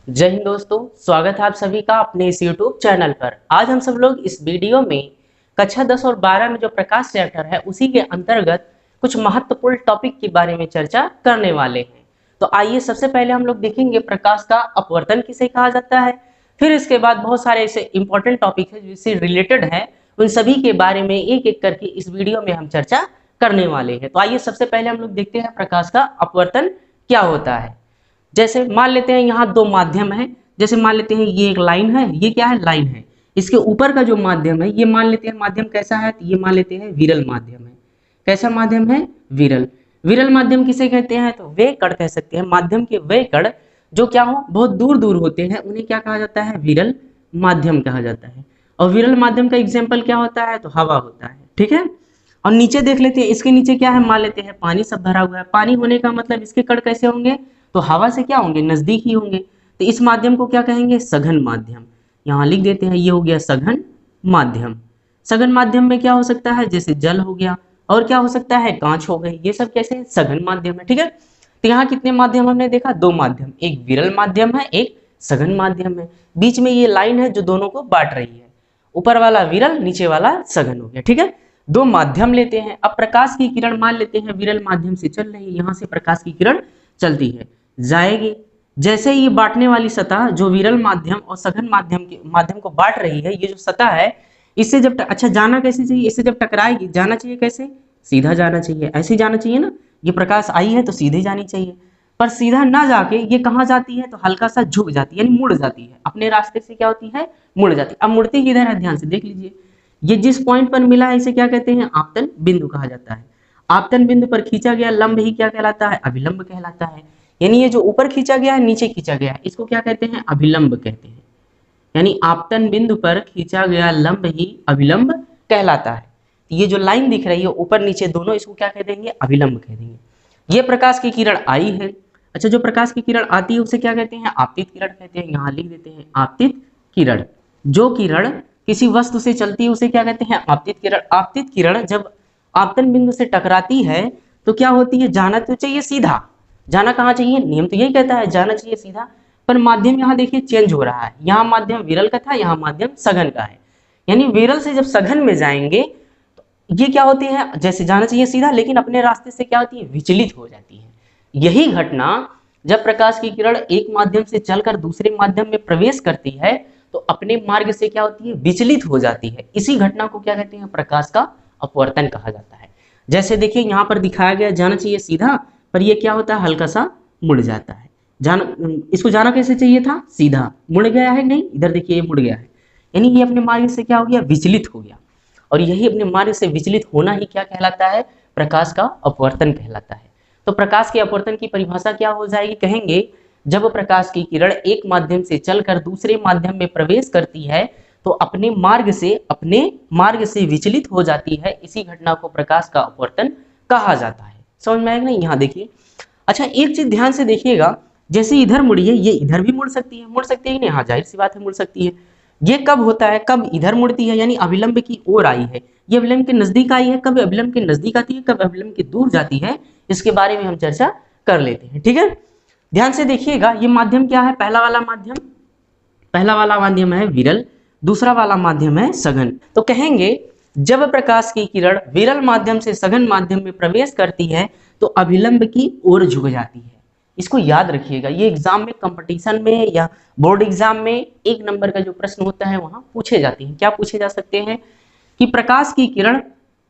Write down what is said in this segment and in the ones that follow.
जय हिंद दोस्तों, स्वागत है आप सभी का अपने इस YouTube चैनल पर। आज हम सब लोग इस वीडियो में कक्षा 10 और 12 में जो प्रकाश चैप्टर है उसी के अंतर्गत कुछ महत्वपूर्ण टॉपिक के बारे में चर्चा करने वाले हैं। तो आइए सबसे पहले हम लोग देखेंगे प्रकाश का अपवर्तन किसे कहा जाता है। फिर इसके बाद बहुत सारे ऐसे इंपॉर्टेंट टॉपिक है जिससे रिलेटेड है, उन सभी के बारे में एक एक करके इस वीडियो में हम चर्चा करने वाले हैं। तो आइए सबसे पहले हम लोग देखते हैं प्रकाश का अपवर्तन क्या होता है। जैसे मान लेते हैं यहाँ दो माध्यम है, जैसे मान लेते हैं ये एक लाइन है, ये क्या है लाइन है। इसके ऊपर का जो माध्यम है ये मान लेते हैं माध्यम कैसा है, तो ये मान लेते हैं विरल माध्यम है। कैसा माध्यम है, विरल। विरल माध्यम किसे कहते हैं, तो वे कण कह सकते हैं। माध्यम के वे कण जो क्या हो बहुत दूर दूर होते हैं उन्हें क्या कहा जाता है, विरल माध्यम कहा जाता है। और विरल माध्यम का एग्जाम्पल क्या होता है, तो हवा होता है। ठीक है। और नीचे देख लेते हैं, इसके नीचे क्या है, मान लेते हैं पानी सब भरा हुआ है। पानी होने का मतलब इसके कण कैसे होंगे, तो हवा से क्या होंगे, नजदीक ही होंगे। तो इस माध्यम को क्या कहेंगे, सघन माध्यम। यहाँ लिख देते हैं, ये हो गया सघन माध्यम। सघन माध्यम में क्या हो सकता है, जैसे जल हो गया, और क्या हो सकता है, कांच हो गई। ये सब कैसे सघन माध्यम है। ठीक है। तो यहाँ कितने माध्यम हमने देखा, दो माध्यम, एक विरल माध्यम है, एक सघन माध्यम है। बीच में ये लाइन है जो दोनों को बांट रही है, ऊपर वाला विरल, नीचे वाला सघन हो गया। ठीक है। दो माध्यम लेते हैं। अब प्रकाश की किरण मान लेते हैं विरल माध्यम से चल रही है, यहाँ से प्रकाश की किरण चलती है, जाएगी। जैसे ये बांटने वाली सतह जो विरल माध्यम और सघन माध्यम को बांट रही है, ये जो सतह है इससे जब अच्छा जाना कैसे चाहिए, इससे जब टकराएगी जाना चाहिए कैसे, सीधा जाना चाहिए, ऐसे जाना चाहिए ना। ये प्रकाश आई है तो सीधे जानी चाहिए, पर सीधा ना जाके ये कहाँ जाती है, तो हल्का सा झुक जाती है, यानी मुड़ जाती है अपने रास्ते से। क्या होती है, मुड़ जाती है। अब मुड़ती किधर है, ध्यान से देख लीजिए। ये जिस पॉइंट पर मिला है इसे क्या कहते हैं, आपतन बिंदु कहा जाता है। आपतन बिंदु पर खींचा गया लंब ही क्या कहलाता है, अभिलंब कहलाता है। यानी ये जो ऊपर खींचा गया है, नीचे खींचा गया है, इसको क्या कहते हैं, अभिलंब कहते हैं। यानी आपतन बिंदु पर खींचा गया लंब ही अभिलंब कहलाता है। तो ये जो लाइन दिख रही है ऊपर नीचे दोनों, इसको क्या कह देंगे, अभिलंब कह देंगे। ये प्रकाश की किरण आई है। अच्छा, जो प्रकाश की किरण आती है उसे क्या कहते हैं, आपतित किरण कहते हैं। यहाँ लिख देते हैं आपतित किरण। जो किरण किसी वस्तु से चलती है उसे क्या कहते हैं, आपतित किरण। आपतित किरण जब आपतन बिंदु से टकराती है तो क्या होती है, जाना तो चाहिए सीधा, जाना कहाँ चाहिए, नियम तो यही कहता है जाना चाहिए सीधा, पर माध्यम यहाँ देखिए चेंज हो रहा है। यहाँ माध्यम विरल का था, यहाँ माध्यम सघन का है। यानी विरल से जब सघन में जाएंगे तो ये क्या होती है, जैसे जाना चाहिए सीधा लेकिन अपने रास्ते से क्या होती है, विचलित हो जाती है। यही घटना जब प्रकाश की किरण एक माध्यम से चलकर दूसरे माध्यम में प्रवेश करती है तो अपने मार्ग से क्या होती है, विचलित हो जाती है। इसी घटना को क्या कहते हैं, प्रकाश का अपवर्तन कहा जाता है। जैसे देखिए यहाँ पर दिखाया गया, जाना चाहिए सीधा, पर ये क्या होता है, हल्का सा मुड़ जाता है। जाना, इसको जाना कैसे चाहिए था, सीधा, मुड़ गया है, नहीं इधर देखिए ये मुड़ गया है, यानी ये अपने मार्ग से क्या हो गया, विचलित हो गया। और यही अपने मार्ग से विचलित होना ही क्या कहलाता है, प्रकाश का अपवर्तन कहलाता है। तो प्रकाश के अपवर्तन की परिभाषा क्या हो जाएगी, कहेंगे जब प्रकाश की किरण एक माध्यम से चलकर दूसरे माध्यम में प्रवेश करती है तो अपने मार्ग से विचलित हो जाती है। इसी घटना को प्रकाश का अपवर्तन कहा जाता है। समझ में आएगा नहीं, यहाँ देखिए। अच्छा, एक चीज ध्यान से देखिएगा, जैसे इधर मुड़ी है ये इधर भी मुड़ सकती है, मुड़ सकती है कि नहीं, हाँ जाहिर सी बात है मुड़ सकती है। ये कब होता है, कब इधर मुड़ती है, यानी अभिलंब की ओर आई है, ये अभिलंब के नजदीक आई है। कब अभिलंब के नजदीक आती है, कब अभिलंब के दूर जाती है, इसके बारे में हम चर्चा कर लेते हैं। ठीक है, ध्यान से देखिएगा। ये माध्यम क्या है, पहला वाला माध्यम है विरल, दूसरा वाला माध्यम है सघन। तो कहेंगे जब प्रकाश की किरण विरल माध्यम से सघन माध्यम में प्रवेश करती है तो अभिलंब की ओर झुक जाती है। इसको याद रखिएगा, ये एग्जाम में, कंपटीशन में या बोर्ड एग्जाम में एक नंबर का जो प्रश्न होता है वहां पूछे जाते हैं। क्या पूछे जा सकते हैं कि प्रकाश की किरण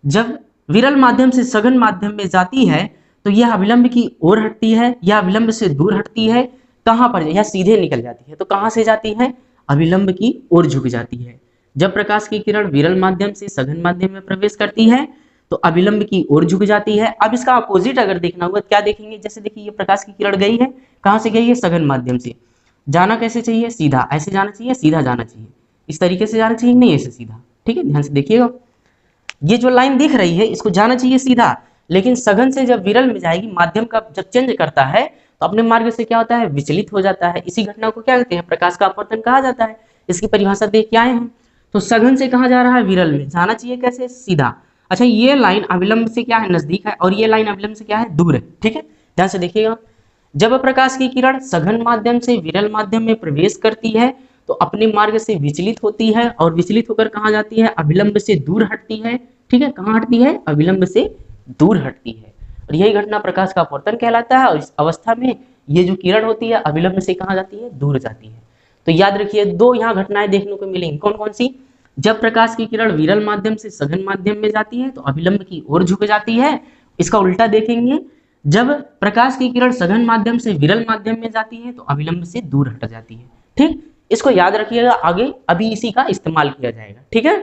जब विरल माध्यम से सघन माध्यम में जाती है तो यह अभिलंब की ओर हटती है या अभिलंब से दूर हटती है, कहां पर, यह सीधे निकल जाती है। तो कहां से जाती है, अभिलंब की ओर झुक जाती है। जब प्रकाश की किरण विरल माध्यम से सघन माध्यम में प्रवेश करती है तो अभिलंब की ओर झुक जाती है। अब इसका अपोजिट अगर देखना होगा क्या देखेंगे, जैसे देखिए ये प्रकाश की किरण गई है, कहां से गई है, सघन माध्यम से। जाना कैसे चाहिए, सीधा, ऐसे जाना चाहिए, सीधा जाना चाहिए, इस तरीके से जाना चाहिए, नहीं ऐसे सीधा। ठीक है, ध्यान से देखिएगा। ये जो लाइन दिख रही है इसको जाना चाहिए सीधा, लेकिन सघन से जब विरल में जाएगी, माध्यम का जब चेंज करता है तो अपने मार्ग से क्या होता है, विचलित हो जाता है। इसी घटना को क्या कहते हैं, प्रकाश का अपवर्तन कहा जाता है। इसकी परिभाषा देख के आए हैं। तो सघन से कहाँ जा रहा है, विरल में, जाना चाहिए कैसे, सीधा। अच्छा, ये लाइन अविलंब से क्या है, नजदीक है, और ये लाइन अविलंब से क्या है, दूर है। ठीक है, ध्यान से देखिएगा। जब प्रकाश की किरण सघन माध्यम से विरल माध्यम में प्रवेश करती है तो अपने मार्ग से विचलित होती है और विचलित होकर कहाँ जाती है, अभिलंब से दूर हटती है। ठीक है, कहाँ हटती है, अभिलंब से दूर हटती है, और यही घटना प्रकाश का अपवर्तन कहलाता है। और इस अवस्था में ये जो किरण होती है अभिलंब से कहाँ जाती है, दूर जाती है। तो याद रखिए दो यहाँ घटनाएं देखने को मिलेंगी, कौन कौन सी, जब प्रकाश की किरण विरल माध्यम से सघन माध्यम में जाती है तो अभिलंब की ओर झुक जाती है। इसका उल्टा देखेंगे, जब प्रकाश की किरण सघन माध्यम से विरल माध्यम में जाती है तो अभिलंब से दूर हट जाती है। ठीक, इसको याद रखिएगा, आगे अभी इसी का इस्तेमाल किया जाएगा। ठीक है,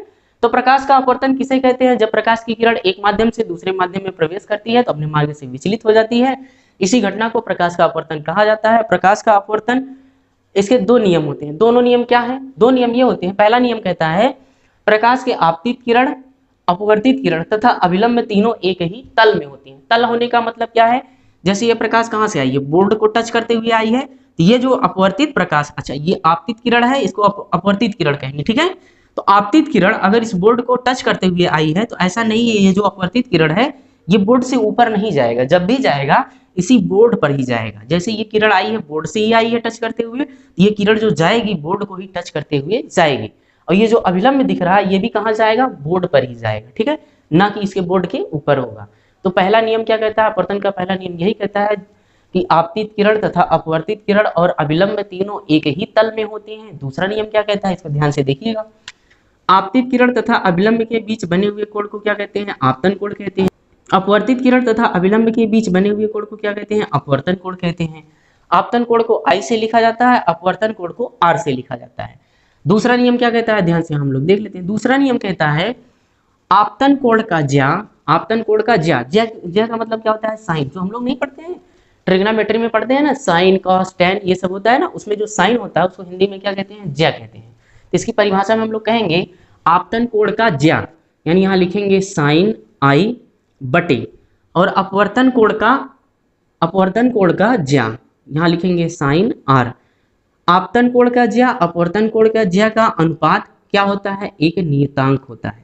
तो प्रकाश का अपवर्तन किसे कहते हैं, जब प्रकाश की किरण एक माध्यम से दूसरे माध्यम में प्रवेश करती है तो अपने मार्ग से विचलित हो जाती है। इसी घटना को प्रकाश का अपवर्तन कहा जाता है। प्रकाश का अपवर्तन, इसके दो नियम होते हैं। दोनों नियम क्या है, दो नियम ये होते हैं। पहला नियम कहता है प्रकाश के आपतित किरण, अपवर्तित किरण तथा अभिलंब तीनों एक ही तल में होती हैं। तल होने का मतलब क्या है, जैसे ये प्रकाश कहाँ से आई है, बोर्ड को टच करते हुए आई है, तो ये जो अपवर्तित प्रकाश, अच्छा ये आपतित किरण है, इसको अपवर्तित किरण कहेंगे। ठीक है, तो आपतित किरण अगर इस बोर्ड को टच करते हुए आई है तो ऐसा नहीं है, ये जो अपवर्तित किरण है ये बोर्ड से ऊपर नहीं जाएगा, जब भी जाएगा इसी बोर्ड पर ही जाएगा। जैसे ये किरण आई है बोर्ड से ही आई है टच करते हुए, ये किरण जो जाएगी बोर्ड को ही टच करते हुए जाएगी। और ये जो अभिलंब दिख रहा है ये भी कहाँ जाएगा, बोर्ड पर ही जाएगा। ठीक है, ना कि इसके बोर्ड के ऊपर होगा। तो पहला नियम क्या कहता है, अपवर्तन का पहला नियम यही कहता है कि आपतित किरण तथा अपवर्तित किरण और अभिलंब तीनों एक ही तल में होते हैं। दूसरा नियम क्या कहता है, इसको ध्यान से देखिएगा, आपतित किरण तथा अभिलंब के बीच बने हुए कोण को क्या कहते हैं, आपतन कोण कहते हैं। अपवर्तित किरण तथा अभिलंब के बीच बने हुए कोण को क्या कहते हैं, अपवर्तन कोण कहते हैं। आपतन कोण को I से लिखा जाता है, अपवर्तन कोण को R से लिखा जाता है। दूसरा नियम क्या कहता है, ध्यान से हम लोग देख लेते हैं। दूसरा नियम कहता है आपतन कोण का ज्या, आपतन कोण का ज्या, ज्या का मतलब क्या होता है, साइन। जो हम लोग नहीं पढ़ते हैं, ट्रिग्नोमेट्री में पढ़ते हैं ना, साइन कॉस टेन ये सब होता है ना, उसमें जो साइन होता है उसको हिंदी में क्या कहते हैं, ज्या कहते हैं। तो इसकी परिभाषा में हम लोग कहेंगे आपतन कोण का ज्या, यानी यहाँ लिखेंगे साइन I बटे, और अपवर्तन कोण का ज्या यहाँ लिखेंगे साइन R। आपतन कोण का ज्या अपवर्तन कोण का ज्या का अनुपात क्या होता है, एक नियतांक होता है।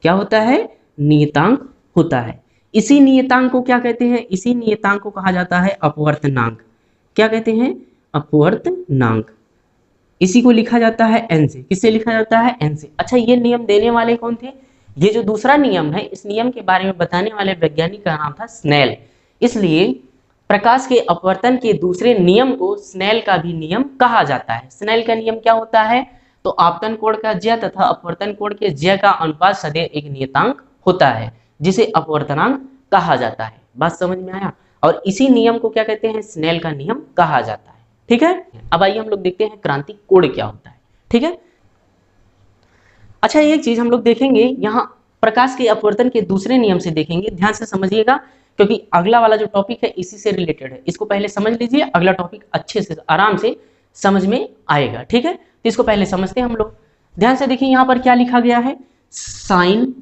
क्या होता है, नियतांक होता है। इसी नियतांक को क्या कहते हैं, इसी नियतांक को कहा जाता है अपवर्तनांक। क्या कहते हैं, अपवर्तनांक। इसी को लिखा जाता है n से। किससे लिखा जाता है, n से। अच्छा, ये नियम देने वाले कौन थे, ये जो दूसरा नियम है इस नियम के बारे में बताने वाले वैज्ञानिक का नाम था स्नेल। इसलिए प्रकाश के अपवर्तन के दूसरे नियम को स्नेल का भी नियम कहा जाता है। स्नेल का नियम क्या होता है, तो आपतन कोण का ज्या तथा अपवर्तन कोण के ज्या का अनुपात सदैव एक नियतांक होता है, जिसे अपवर्तनांक कहा जाता है। बात समझ में आया, और इसी नियम को क्या कहते हैं, स्नेल का नियम कहा जाता है। ठीक है, अब आइए हम लोग देखते हैं क्रांतिक कोण क्या होता है। ठीक है, अच्छा एक चीज हम लोग देखेंगे, यहाँ प्रकाश के अपवर्तन के दूसरे नियम से देखेंगे, ध्यान से समझिएगा, क्योंकि अगला वाला जो टॉपिक है इसी से रिलेटेड है। इसको पहले समझ लीजिए, अगला टॉपिक अच्छे से आराम से समझ में आएगा। ठीक है, तो इसको पहले समझते हैं हम लोग। ध्यान से देखिए यहाँ पर क्या लिखा गया है, साइन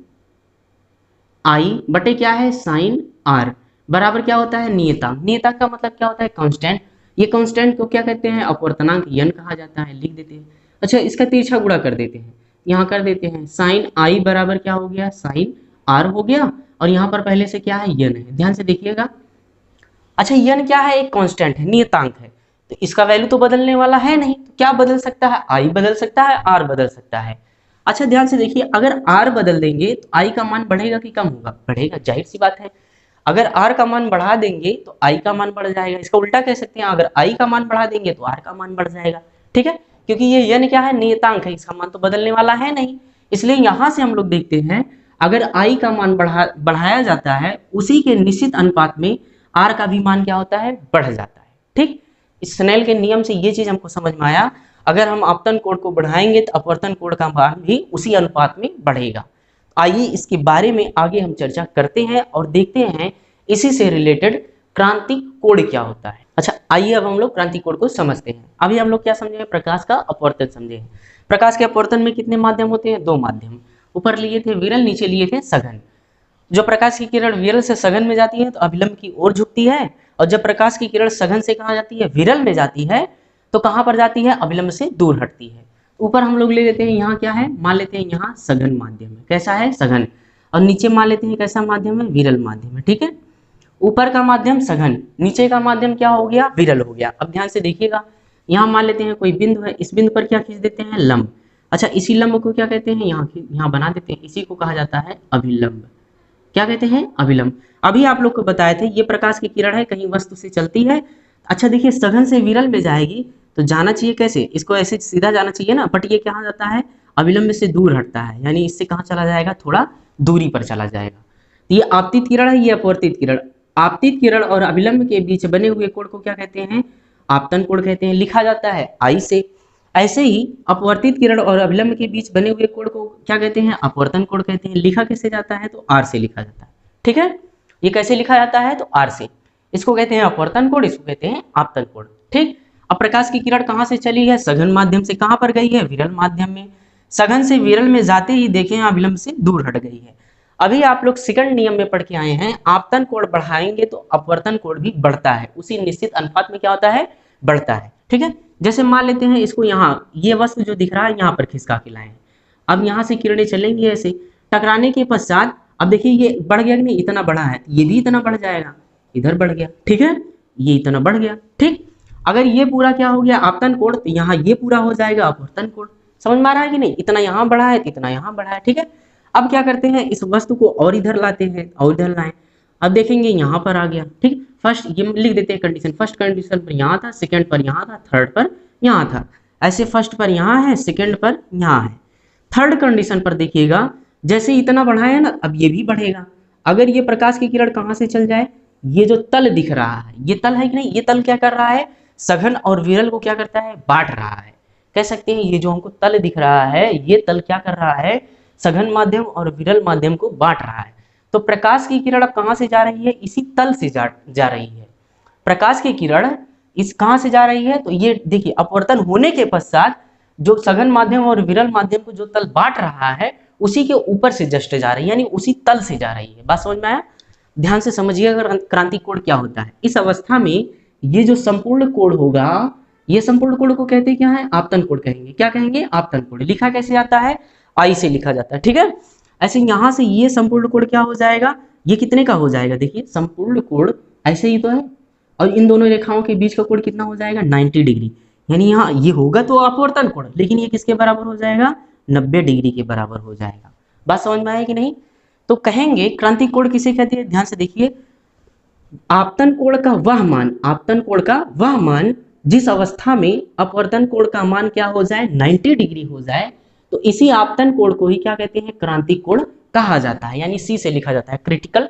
I बटे क्या है, साइन R बराबर क्या होता है, नियतांक। नियतांक का मतलब क्या होता है, कांस्टेंट। ये कांस्टेंट को क्या कहते हैं, अपवर्तनांक n कहा जाता है, लिख देते हैं। अच्छा, इसका तिरछा गुणा कर देते हैं, यहाँ कर देते हैं, साइन I बराबर क्या हो गया, साइन R हो गया, और यहाँ पर पहले से क्या है, n है। ध्यान से देखिएगा। अच्छा, n क्या है, एक कांस्टेंट है, नियतांक है, तो इसका वैल्यू तो बदलने वाला है नहीं, तो क्या बदल सकता है, I बदल सकता है, R बदल सकता है। अच्छा, ध्यान से देखिए, अगर R बदल देंगे तो I का मान बढ़ेगा कि कम होगा, बढ़ेगा, जाहिर सी बात है। अगर R का मान बढ़ा देंगे तो I का मान बढ़ जाएगा। इसका उल्टा कह सकते हैं, अगर I का मान बढ़ा देंगे तो R का मान बढ़ जाएगा। ठीक है, क्योंकि ये n क्या है, नियतांक है, इसका मान तो बदलने वाला है नहीं। इसलिए यहाँ से हम लोग देखते हैं, अगर I का मान बढ़ाया जाता है, उसी के निश्चित अनुपात में R का भी मान क्या होता है, बढ़ जाता है। ठीक, इस स्नेल के नियम से ये चीज हमको समझ में आया, अगर हम आपतन कोण को बढ़ाएंगे तो अपवर्तन कोण का मान भी उसी अनुपात में बढ़ेगा। आइए इसके बारे में आगे हम चर्चा करते हैं और देखते हैं इसी से रिलेटेड क्रांतिक कोण क्या होता है। अच्छा, आइए अब हम लोग क्रांतिक कोण को समझते हैं। अभी हम लोग क्या समझे, प्रकाश का अपवर्तन समझे। प्रकाश के अपवर्तन में कितने माध्यम होते हैं, दो माध्यम। ऊपर लिए थे विरल, नीचे लिए थे सघन। जो प्रकाश की किरण विरल से सघन में जाती है तो अभिलंब की ओर झुकती है, और जब प्रकाश की किरण सघन से कहाँ जाती है, विरल में जाती है, तो कहाँ पर जाती है, अभिलंब से दूर हटती है। ऊपर हम लोग ले लेते हैं, यहाँ क्या है, मान लेते हैं यहाँ सघन माध्यम है। कैसा है, सघन। और नीचे मान लेते हैं कैसा माध्यम है, विरल माध्यम है। ठीक है, ऊपर का माध्यम सघन, नीचे का माध्यम क्या हो गया, विरल हो गया। अब ध्यान से देखिएगा, यहाँ मान लेते हैं कोई बिंदु है, इस बिंदु पर क्या खींच देते हैं, लंब। अच्छा, इसी लंब को क्या कहते हैं, यहाँ बना देते हैं, इसी को कहा जाता है अभिलंब। क्या कहते हैं, अभिलंब। अभी आप लोग को बताए थे ये प्रकाश की किरण है, कहीं वस्तु से चलती है। अच्छा देखिए, सघन से विरल में जाएगी तो जाना चाहिए कैसे, इसको ऐसे सीधा जाना चाहिए ना, बट ये कहाँ जाता है, अभिलंब से दूर हटता है, यानी इससे कहाँ चला जाएगा, थोड़ा दूरी पर चला जाएगा। तो ये आपतित किरण है, ये अपवर्तित किरण। आपतित किरण और अभिलंब के बीच बने हुए कोण को क्या कहते हैं, आपतन कोण कहते हैं, लिखा जाता है आई से। ऐसे ही अपवर्तित किरण और अभिलंब के बीच बने हुए कोण को क्या कहते हैं, अपवर्तन कोण कहते हैं। लिखा कैसे जाता है, तो आर से लिखा जाता है। ठीक है, ये कैसे लिखा जाता है, तो आर से। इसको कहते हैं अपवर्तन कोण, इसको कहते हैं आपतन कोण। ठीक। अब प्रकाश की किरण कहाँ से चली है, सघन माध्यम से कहाँ पर गई है, विरल माध्यम में। सघन से विरल में जाते ही देखें अभिलंब से दूर हट गई है। अभी आप लोग सेकंड नियम में पढ़ के आए हैं, आपतन कोण बढ़ाएंगे तो अपवर्तन कोण भी बढ़ता है, उसी निश्चित अनुपात में क्या होता है, बढ़ता है। ठीक है, जैसे मान लेते हैं इसको यहाँ, ये वस्तु जो दिख रहा है यहाँ पर खिसका के लाए। अब यहाँ से किरणें चलेंगी ऐसे, टकराने के पश्चात अब देखिए ये बढ़ गया कि नहीं, इतना बढ़ा है, ये भी इतना बढ़ जाएगा, इधर बढ़ गया। ठीक है, ये इतना बढ़ गया। ठीक, अगर ये पूरा क्या हो गया आपतन कोण, तो यहाँ ये पूरा हो जाएगा अपवर्तन कोण। समझ में आ रहा है कि नहीं, इतना यहाँ बढ़ा है, इतना यहाँ बढ़ा है। ठीक है, अब क्या करते हैं, इस वस्तु को और इधर लाते हैं, और इधर लाएं। अब देखेंगे यहाँ पर आ गया। ठीक, फर्स्ट ये लिख देते हैं कंडीशन, फर्स्ट कंडीशन पर यहाँ था, सेकंड पर यहाँ था, थर्ड पर यहाँ था। ऐसे फर्स्ट पर यहाँ है, सेकंड पर यहाँ है। थर्ड कंडीशन पर देखिएगा, जैसे इतना बढ़ाया ना, अब ये भी बढ़ेगा। अगर ये प्रकाश की किरण कहाँ से चल जाए, ये जो तल दिख रहा है, ये तल है कि नहीं, ये तल क्या कर रहा है, सघन और विरल को क्या करता है, बांट रहा है। कह सकते हैं ये जो हमको तल दिख रहा है, ये तल क्या कर रहा है, सघन माध्यम और विरल माध्यम को बांट रहा है। तो प्रकाश की किरण अब कहाँ से जा रही है, इसी तल से जा रही है। प्रकाश की किरण इस कहाँ से जा रही है, तो ये देखिए अपवर्तन होने के पश्चात जो सघन माध्यम और विरल माध्यम को जो तल बांट रहा है, उसी के ऊपर से जस्ट जा रही है, यानी उसी तल से जा रही है। बात समझ में आया, ध्यान से समझिएगा क्रांति कोण क्या होता है। इस अवस्था में ये जो संपूर्ण कोण होगा, ये संपूर्ण कोण को कहते हैं क्या है, आपतन कोण कहेंगे। क्या कहेंगे, आपतन कोण। लिखा कैसे जाता है, आई से लिखा जाता है। ठीक है, ऐसे यहां से ये संपूर्ण कोण क्या हो जाएगा, ये कितने का हो जाएगा, देखिए संपूर्ण कोण ऐसे ही तो है, और इन दोनों रेखाओं के बीच का कोण कितना हो जाएगा, 90 डिग्री। यानी यहाँ ये होगा तो अपवर्तन कोण, लेकिन ये किसके बराबर हो जाएगा, 90 डिग्री के बराबर हो जाएगा। बात समझ में आया कि नहीं। तो कहेंगे क्रांति कोण किसे कहते हैं, ध्यान से देखिए, आपतन कोण का वह मान, आपतन कोण का वह मान जिस अवस्था में अपवर्तन कोण का मान क्या हो जाए, 90 डिग्री हो जाए, तो इसी आपतन कोण को ही क्या कहते हैं, क्रांति कोण कहा जाता है। यानी सी से लिखा जाता है, क्रिटिकल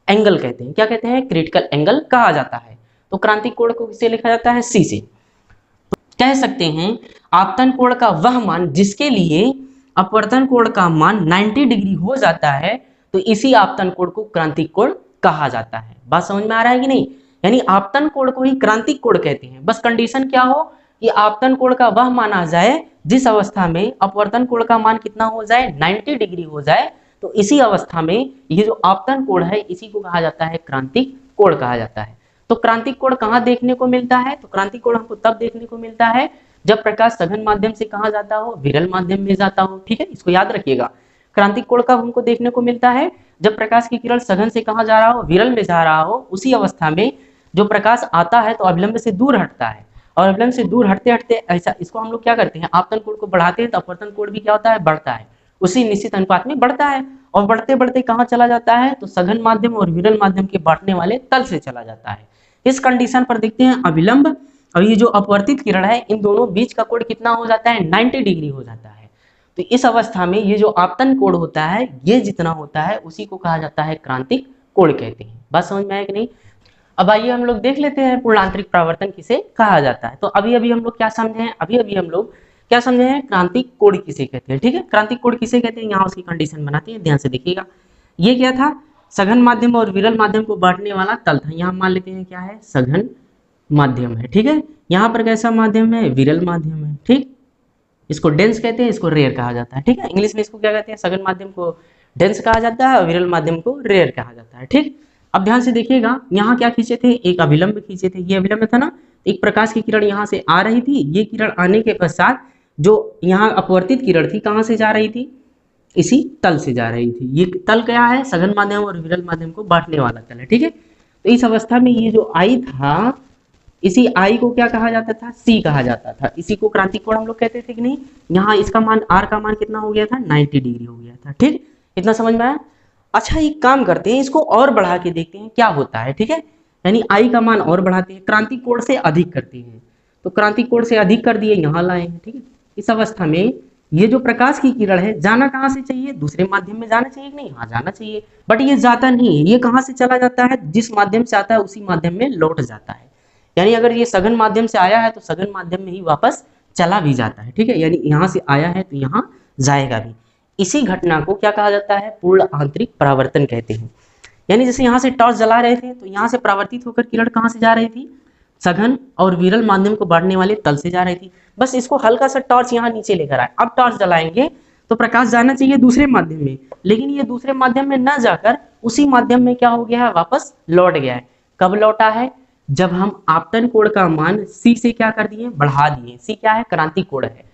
एंगल कहते हैं। क्या कहते हैं, क्रिटिकल एंगल कहा जाता है। तो क्रांति कोण को किससे लिखा जाता है, सी से। तो कह सकते हैं आपतन कोण का वह मान जिसके लिए अपवर्तन कोण का मान 90 डिग्री हो जाता है, तो इसी आपतन कोण को क्रांति कोण कहा जाता है। बात समझ में आ रहा है कि नहीं। यानी आपतन कोण को ही क्रांतिक कोण कहते हैं। बस कंडीशन क्या हो कि आपतन कोण का वह मान आ जाए जिस अवस्था में अपवर्तन कोण का मान कितना हो जाए, 90 डिग्री हो जाए, तो इसी अवस्था में ये जो आपतन कोण है, इसी को कहा जाता है क्रांतिक कोण कहा जाता है। तो क्रांतिक कोण कहाँ देखने को मिलता है, तो क्रांतिक कोण हमको तब देखने को मिलता है जब प्रकाश सघन माध्यम से कहाँ जाता हो, विरल माध्यम में जाता हो। ठीक है, इसको याद रखिएगा। क्रांतिक कोण कब हमको देखने को मिलता है, जब प्रकाश की किरण सघन से कहाँ जा रहा हो, विरल में जा रहा हो। उसी अवस्था में जो प्रकाश आता है तो अभिलंब से दूर हटता है, और अभिलंब से दूर हटते हटते ऐसा, इसको हम लोग क्या करते हैं, आपतन कोण को बढ़ाते हैं तो अपवर्तन कोण भी क्या होता है, बढ़ता है, उसी निश्चित अनुपात में बढ़ता है। और बढ़ते बढ़ते कहाँ चला जाता है, तो सघन माध्यम और विरल माध्यम के बांटने वाले तल से चला जाता है। इस कंडीशन पर देखते हैं अभिलंब और ये जो अपवर्तित किरण है, इन दोनों बीच का कोण कितना हो जाता है, 90 डिग्री हो जाता है। तो इस अवस्था में ये जो आपतन कोण होता है, ये जितना होता है उसी को कहा जाता है क्रांतिक कोण कहते हैं। बात समझ में आया कि नहीं। अब आइए हम लोग देख लेते हैं पूर्णांतरिक परावर्तन किसे कहा जाता है। तो अभी अभी हम लोग क्या समझे हैं, अभी अभी हम लोग क्या समझे हैं, क्रांतिक कोण किसे कहते हैं। ठीक है, क्रांतिक कोण किसे कहते हैं, यहाँ उसकी कंडीशन बनाते हैं, ध्यान से देखिएगा। ये क्या था, सघन माध्यम और विरल माध्यम को बांटने वाला तल था। यहाँ मान लेते हैं क्या है, सघन माध्यम है। ठीक है, यहाँ पर कैसा माध्यम है, विरल माध्यम है। ठीक, इसको डेंस कहते हैं, इसको रेयर कहा जाता है। ठीक है, इंग्लिश में इसको क्या कहते हैं, सघन माध्यम को डेंस कहा जाता है और विरल माध्यम को रेयर कहा जाता है। ठीक, अब ध्यान से देखिएगा, यहाँ क्या खींचे थे, एक अभिलंब खींचे थे। ये अभिलंब था ना, एक प्रकाश की किरण यहाँ से आ रही थी। ये किरण आने के पश्चात जो यहाँ अपवर्तित किरण थी, कहाँ से जा रही थी, इसी तल से जा रही थी। ये तल क्या है, सघन माध्यम और विरल माध्यम को बांटने वाला तल है। ठीक है, तो इस अवस्था में ये जो आई था, इसी आई को क्या कहा जाता था, सी कहा जाता था। इसी को क्रांतिक कोण हम लोग कहते थे कि नहीं। यहाँ इसका मान आर का मान कितना हो गया था, 90 डिग्री हो गया था। ठीक, इतना समझ में आया। अच्छा एक काम करते हैं, इसको और बढ़ा के देखते हैं क्या होता है। ठीक है, यानी आई का मान और बढ़ाते हैं, क्रांतिक कोण से अधिक करते हैं। तो क्रांतिक कोण से अधिक कर दिए, यहाँ लाए हैं। ठीक है, इस अवस्था में ये जो प्रकाश की किरण है जाना कहाँ से चाहिए, दूसरे माध्यम में जाना चाहिए कि नहीं, हाँ जाना चाहिए। बट ये जाता नहीं है, ये कहाँ से चला जाता है, जिस माध्यम से आता है उसी माध्यम में लौट जाता है। यानी अगर ये सघन माध्यम से आया है तो सघन माध्यम में ही वापस चला भी जाता है। ठीक है, यानी यहाँ से आया है तो यहाँ जाएगा भी। इसी घटना को क्या कहा जाता है, पूर्ण आंतरिक परावर्तन कहते हैं। यानी जैसे यहाँ से टॉर्च जला रहे थे तो यहाँ से परावर्तित होकर किरण कहाँ से जा रही थी, सघन और विरल माध्यम को बांटने वाले तल से जा रही थी। बस इसको हल्का सा टॉर्च यहाँ नीचे लेकर आए, अब टॉर्च जलाएंगे तो प्रकाश जाना चाहिए दूसरे माध्यम में, लेकिन ये दूसरे माध्यम में न जाकर उसी माध्यम में क्या हो गया है, वापस लौट गया है। कब लौटा है, जब हम आपतन कोण का मान सी से क्या कर दिए, बढ़ा दिए। सी क्या है, क्रांतिक कोण है।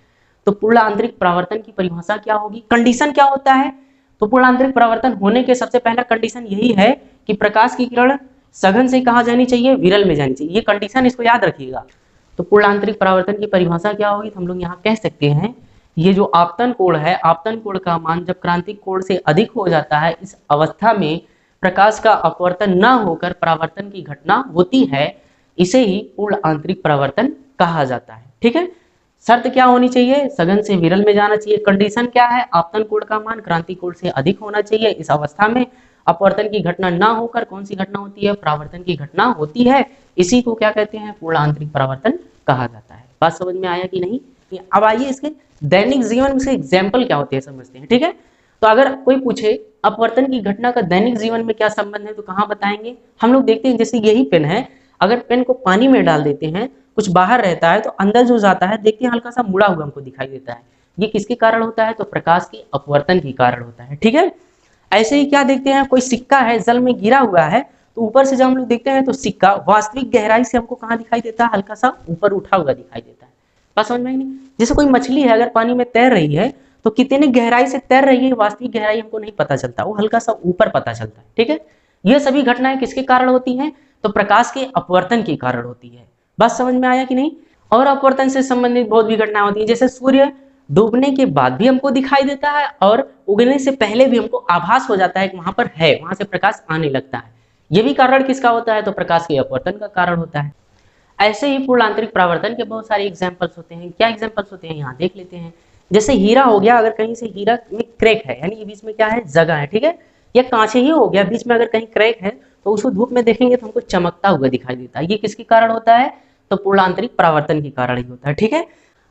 तो पूर्ण आंतरिक परावर्तन की परिभाषा क्या होगी, कंडीशन क्या होता है। तो पूर्ण आंतरिक परावर्तन होने के सबसे पहला कंडीशन यही है कि प्रकाश की किरण सघन से कहाँ जानी चाहिए, विरल में जानी चाहिए। ये कंडीशन इसको याद रखिएगा। तो पूर्ण आंतरिक परावर्तन की परिभाषा क्या होगी, तो हम लोग यहाँ कह सकते हैं ये जो आपतन कोण है, आपतन कोण का मान जब क्रांतिक कोण से अधिक हो जाता है, इस अवस्था में प्रकाश का अपवर्तन न होकर परावर्तन की घटना होती है, इसे ही पूर्ण आंतरिक परावर्तन कहा जाता है। ठीक है, शर्त क्या होनी चाहिए, सघन से विरल में जाना चाहिए। कंडीशन क्या है, आपतन कोण का मान क्रांतिक कोण से अधिक होना चाहिए। इस अवस्था में अपवर्तन की घटना ना होकर कौन सी घटना होती है, परावर्तन की घटना होती है। इसी को क्या कहते हैं, पूर्ण आंतरिक परावर्तन कहा जाता है। बात समझ में आया कि नहीं। अब आइए इसके दैनिक जीवन से एग्जाम्पल क्या होते हैं समझते हैं। ठीक है, तो अगर कोई पूछे अपवर्तन की घटना का दैनिक जीवन में क्या संबंध है, तो कहाँ बताएंगे। हम लोग देखते हैं जैसे यही पेन है, अगर पेन को पानी में डाल देते हैं, कुछ बाहर रहता है तो अंदर जो जाता है देखते हैं हल्का सा मुड़ा हुआ हमको दिखाई देता है। ये किसके कारण होता है, तो प्रकाश के अपवर्तन के कारण होता है। ठीक है, ऐसे ही क्या देखते हैं, कोई सिक्का है जल में गिरा हुआ है, तो ऊपर से जब हम लोग देखते हैं तो सिक्का वास्तविक गहराई से हमको कहाँ दिखाई देता है, हल्का सा ऊपर उठा हुआ दिखाई देता है। बात समझ में नहीं। जैसे कोई मछली है अगर पानी में तैर रही है तो कितनी गहराई से तैर रही है, वास्तविक गहराई हमको नहीं पता चलता, वो हल्का सा ऊपर पता चलता है। ठीक है, ये सभी घटनाएं किसके कारण होती हैं, तो प्रकाश के अपवर्तन के कारण होती है। बात समझ में आया कि नहीं। और अपवर्तन से संबंधित बहुत भी घटनाएं होती हैं, जैसे सूर्य डूबने के बाद भी हमको दिखाई देता है और उगने से पहले भी हमको आभास हो जाता है कि वहां पर है, वहां से प्रकाश आने लगता है। ये भी कारण किसका होता है, तो प्रकाश के अपवर्तन का कारण होता है। ऐसे ही पूर्ण आंतरिक परावर्तन के बहुत सारे एग्जाम्पल्स होते हैं। क्या एग्जाम्पल्स होते हैं, यहाँ देख लेते हैं। जैसे हीरा हो गया, अगर कहीं से हीरा में क्रैक है, यानी बीच में क्या है, जगह है। ठीक है, या कांच ही हो गया, बीच में अगर कहीं क्रैक है तो उसको धूप में देखेंगे तो हमको चमकता हुआ दिखाई देता है। ये किसके कारण होता है, तो पूर्ण आंतरिक परावर्तन के कारण ही होता है। ठीक है,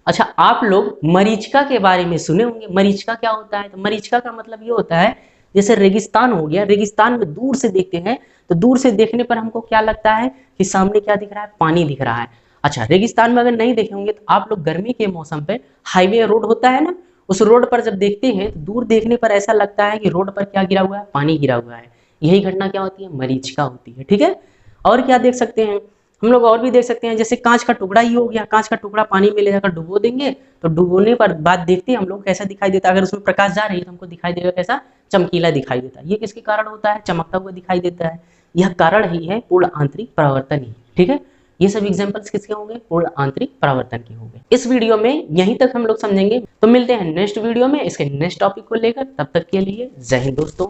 अच्छा आप लोग मरीचिका के बारे में सुने होंगे। मरीचिका क्या होता है, तो मरीचिका का मतलब ये होता है जैसे रेगिस्तान हो गया, रेगिस्तान में दूर से देखते हैं तो दूर से देखने पर हमको क्या लगता है कि सामने क्या दिख रहा है, पानी दिख रहा है। अच्छा रेगिस्तान में अगर नहीं देखे होंगे तो आप लोग गर्मी के मौसम पे हाईवे रोड होता है ना, उस रोड पर जब देखते हैं तो दूर देखने पर ऐसा लगता है कि रोड पर क्या गिरा हुआ है, पानी गिरा हुआ है। यही घटना क्या होती है, मरीचिका होती है। ठीक है, और क्या देख सकते हैं हम लोग, और भी देख सकते हैं जैसे कांच का टुकड़ा ही हो गया, कांच का टुकड़ा पानी में ले जाकर डुबो देंगे तो डुबोने पर बाद देखते हैं हम लोग कैसा दिखाई देता है। अगर उसमें प्रकाश जा रही है तो हमको दिखाई देगा कैसा, चमकीला दिखाई देता है। ये किसके कारण होता है, चमकता हुआ दिखाई देता है। यह कारण ही है पूर्ण आंतरिक परावर्तन ही। ठीक है, ये सब एग्जांपल्स किसके होंगे, पूर्ण आंतरिक परावर्तन के होंगे। इस वीडियो में यहीं तक हम लोग समझेंगे, तो मिलते हैं नेक्स्ट वीडियो में इसके नेक्स्ट टॉपिक को लेकर। तब तक के लिए जय हिंद दोस्तों।